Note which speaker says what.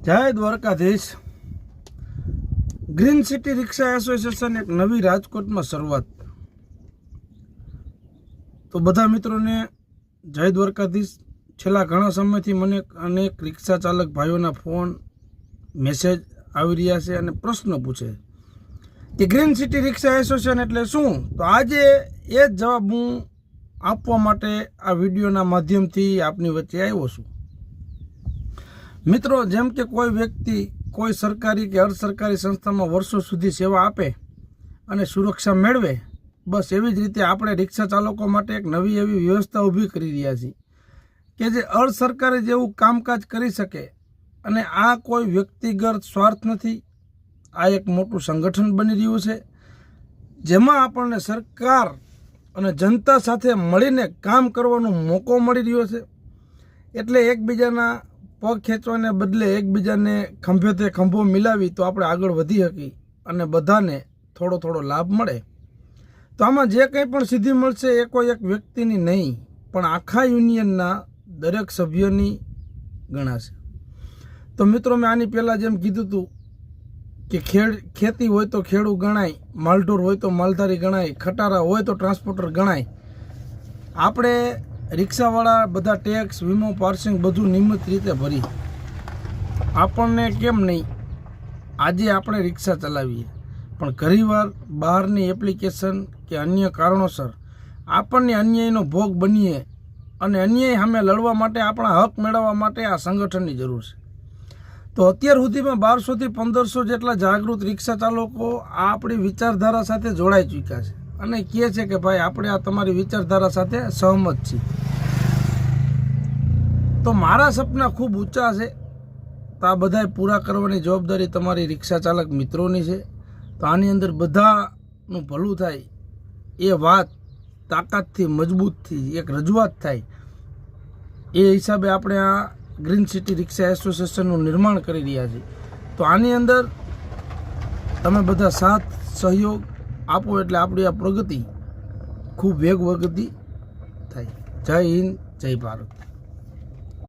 Speaker 1: જય Dwarkadhish. Green city રિક્ષા association એક નવી રાજકોટમાં શરૂઆત। તો બધા મિત્રોને જય દ્વારકાધીશ। છેલ્લા ઘણા સમયથી મને અનેક રિક્ષા ચાલક ભાઈઓના ફોન મેસેજ આવી રહ્યા છે અને પ્રશ્નો પૂછે કે ગ્રીન સિટી રિક્ષા એસોસિએશન એટલે શું। તો આજે એ જ જવાબ હું આપવા માટે આ વિડીયોના માધ્યમથી આપની વચ્ચે આવ્યો છું। મિત્રો, જેમ કે કોઈ વ્યક્તિ કોઈ સરકારી કે અર્ધ સરકારી સંસ્થામાં વર્ષો સુધી સેવા આપે અને સુરક્ષા મેળવે, બસ એવી જ રીતે આપણે રિક્ષા ચાલકો માટે એક નવી એવી વ્યવસ્થા ઊભી કરી રહ્યા છીએ કે જે અર્ધ સરકારી જેવું કામકાજ કરી શકે। અને આ કોઈ વ્યક્તિગત સ્વાર્થ નથી, આ એક મોટું સંગઠન બની રહ્યું છે જેમાં આપણને સરકાર અને જનતા સાથે મળીને કામ કરવાનો મોકો મળી રહ્યો છે। એટલે એકબીજાના પગ ખેંચવાને બદલે એકબીજાને ખંભેથી ખંભો મિલાવી તો આપણે આગળ વધી શકીએ અને બધાને થોડો થોડો લાભ મળે। તો આમાં જે કંઈ પણ સિદ્ધિ મળશે એ કોઈ એક વ્યક્તિની નહીં પણ આખા યુનિયનના દરેક સભ્યોની ગણાશે। તો મિત્રો, મેં આની પહેલાં જેમ કીધું હતું કે ખેતી હોય તો ખેડૂત ગણાય, માલઢોર હોય તો માલધારી ગણાય, ખટારા હોય તો ટ્રાન્સપોર્ટર ગણાય। આપણે રિક્ષાવાળા બધા ટેક્સ, વીમો, પાર્સિંગ બધું નિયમિત રીતે ભરી, આપણને કેમ નહીં આજે આપણે રિક્ષા ચલાવીએ, પણ ઘણીવાર બહારની એપ્લિકેશન કે અન્ય કારણોસર આપણને અન્યાયનો ભોગ બનીએ અને અન્યાય સામે લડવા માટે, આપણા હક મેળવવા માટે આ સંગઠનની જરૂર છે। તો અત્યાર સુધીમાં 1200થી 1500 જેટલા જાગૃત રિક્ષા ચાલકો આપણી વિચારધારા સાથે જોડાઈ ચૂક્યા છે અને કહે છે કે ભાઈ આપણે આ તમારી વિચારધારા સાથે સહમત છીએ। તો મારા સપના ખૂબ ઊંચા છે, તો આ બધાએ પૂરા કરવાની જવાબદારી તમારી રિક્ષા ચાલક મિત્રોની છે। તો આની અંદર બધાનું ભલું થાય એ વાત તાકાતથી, મજબૂતથી એક રજૂઆત થાય એ હિસાબે આપણે આ ગ્રીન સિટી રિક્ષા એસોસિએશનનું નિર્માણ કરી રહ્યા છીએ। તો આની અંદર તમે બધા સાથ સહયોગ આપો એટલે આપણી આ પ્રગતિ ખૂબ વેગવગતી થાય। જય હિન્દ, જય ભારત।